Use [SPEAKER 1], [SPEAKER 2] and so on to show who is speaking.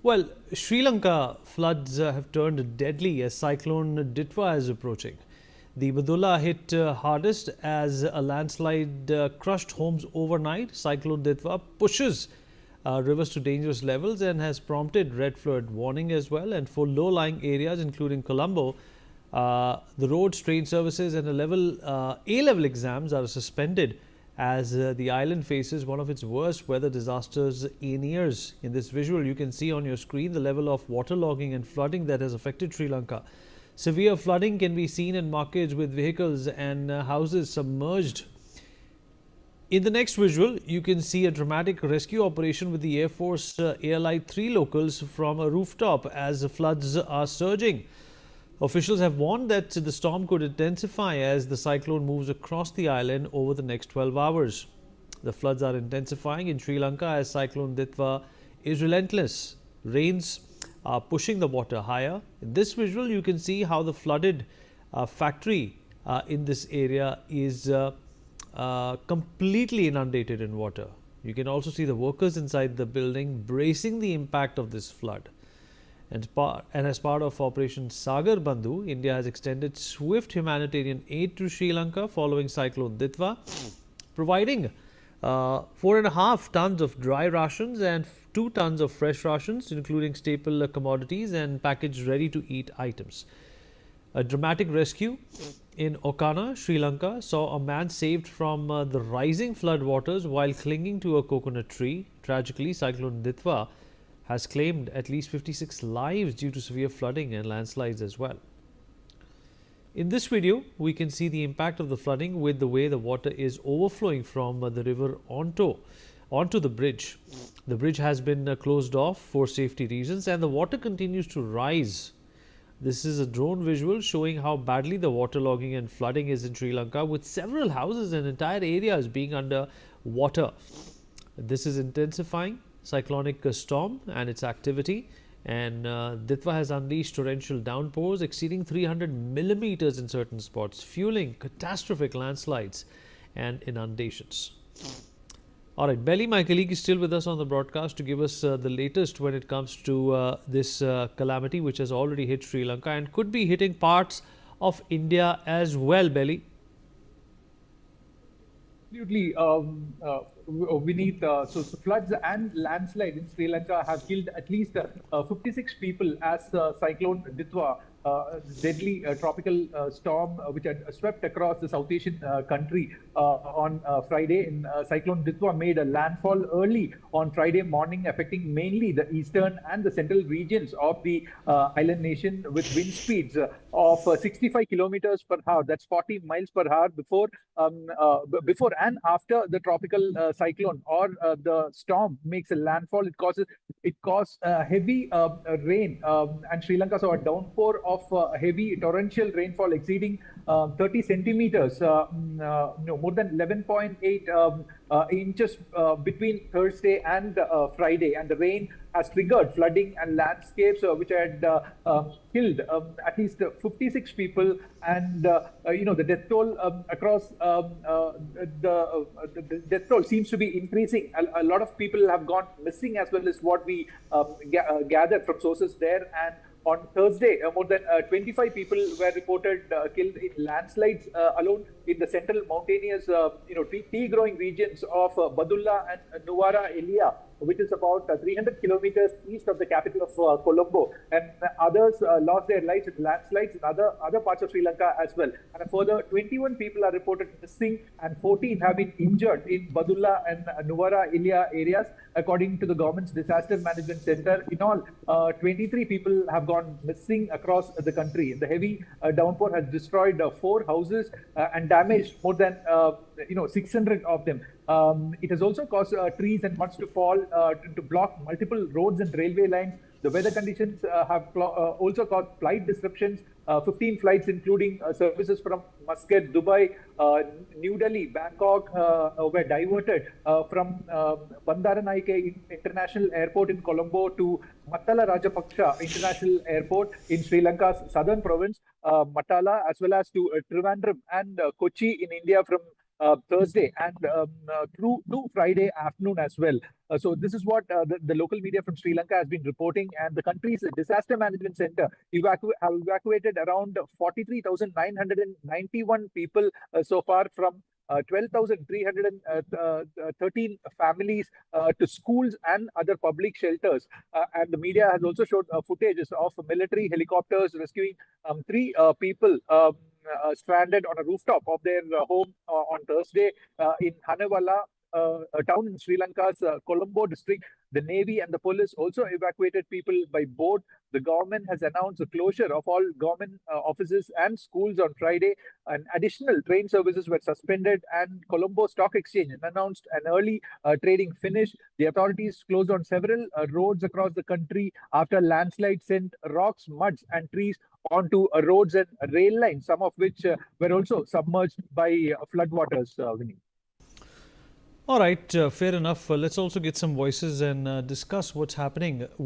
[SPEAKER 1] Well, Sri Lanka floods have turned deadly as Cyclone Ditwah is approaching. The Badulla hit hardest as a landslide crushed homes overnight. Cyclone Ditwah pushes rivers to dangerous levels and has prompted red flood warning as well. And for low-lying areas, including Colombo, the roads, train services, and A-level exams are suspended as the island faces one of its worst weather disasters in years. In this visual, you can see on your screen the level of waterlogging and flooding that has affected Sri Lanka. Severe flooding can be seen in markets with vehicles and houses submerged. In the next visual, you can see a dramatic rescue operation with the Air Force Airlight 3 locals from a rooftop as the floods are surging. Officials have warned that the storm could intensify as the cyclone moves across the island over the next 12 hours. The floods are intensifying in Sri Lanka as Cyclone Ditwah is relentless. Rains are pushing the water higher. In this visual, you can see how the flooded factory in this area is completely inundated in water. You can also see the workers inside the building bracing the impact of this flood. And as part of Operation Sagar Bandhu, India has extended swift humanitarian aid to Sri Lanka following Cyclone Ditwah, providing 4.5 tons of dry rations and 2 tons of fresh rations, including staple commodities and packaged ready-to-eat items. A dramatic rescue in Okana, Sri Lanka, saw a man saved from the rising flood waters while clinging to a coconut tree. Tragically, Cyclone Ditwah has claimed at least 56 lives due to severe flooding and landslides as well. In this video, we can see the impact of the flooding with the way the water is overflowing from the river onto the bridge. The bridge has been closed off for safety reasons and the water continues to rise. This is a drone visual showing how badly the waterlogging and flooding is in Sri Lanka, with several houses and entire areas being under water. This is intensifying cyclonic storm and its activity, and Ditwah has unleashed torrential downpours exceeding 300 millimeters in certain spots, fueling catastrophic landslides and inundations. All right, Belly, my colleague, is still with us on the broadcast to give us the latest when it comes to this calamity which has already hit Sri Lanka and could be hitting parts of India as well. Belly.
[SPEAKER 2] Absolutely, Vineet. So floods and landslide in Sri Lanka have killed at least 56 people as Cyclone Ditwah, deadly tropical storm which had swept across the South Asian country on Friday. Cyclone Ditwah made a landfall early on Friday morning, affecting mainly the eastern and the central regions of the island nation, with wind speeds of 65 kilometers per hour. That's 40 miles per hour before and after the tropical cyclone or the storm makes a landfall. It caused heavy rain, and Sri Lanka saw a downpour of heavy torrential rainfall exceeding 30 centimeters, more than 11.8 inches between Thursday and Friday, and the rain has triggered flooding and landscapes which had killed at least 56 people, and the death toll across the death toll seems to be increasing. A lot of people have gone missing as well, as what we gathered from sources there. And on Thursday, more than 25 people were reported killed in landslides alone in the central mountainous, tea-growing regions of Badulla and Nuwara Elia, which is about 300 kilometers east of the capital of Colombo. And others lost their lives in landslides in other parts of Sri Lanka as well. And a further 21 people are reported missing and 14 have been injured in Badulla and Nuwara Elia areas, according to the government's disaster management center. In all, 23 people have gone missing across the country. The heavy downpour has destroyed 4 houses and damaged more than 600 of them. It has also caused trees and muds to fall to block multiple roads and railway lines. The weather conditions have also caused flight disruptions. 15 flights, including services from Muscat, Dubai, New Delhi, Bangkok, were diverted from Bandaranaike International Airport in Colombo to Matala Rajapaksa International Airport in Sri Lanka's southern province, Matala, as well as to Trivandrum and Kochi in India from Thursday and through to Friday afternoon as well. So this is what the local media from Sri Lanka has been reporting, and the country's disaster management center have evacuated around 43,991 people so far from 12,313 families to schools and other public shelters. And the media has also showed footages of military helicopters rescuing three people stranded on a rooftop of their home on Thursday in Hanewala, a town in Sri Lanka's Colombo district. The Navy and the police also evacuated people by boat. The government has announced the closure of all government offices and schools on Friday. And additional train services were suspended, and Colombo Stock Exchange announced an early trading finish. The authorities closed on several roads across the country after landslides sent rocks, muds, and trees onto roads and rail lines, some of which were also submerged by floodwaters, Vinny.
[SPEAKER 1] All right, fair enough. Let's also get some voices and discuss what's happening.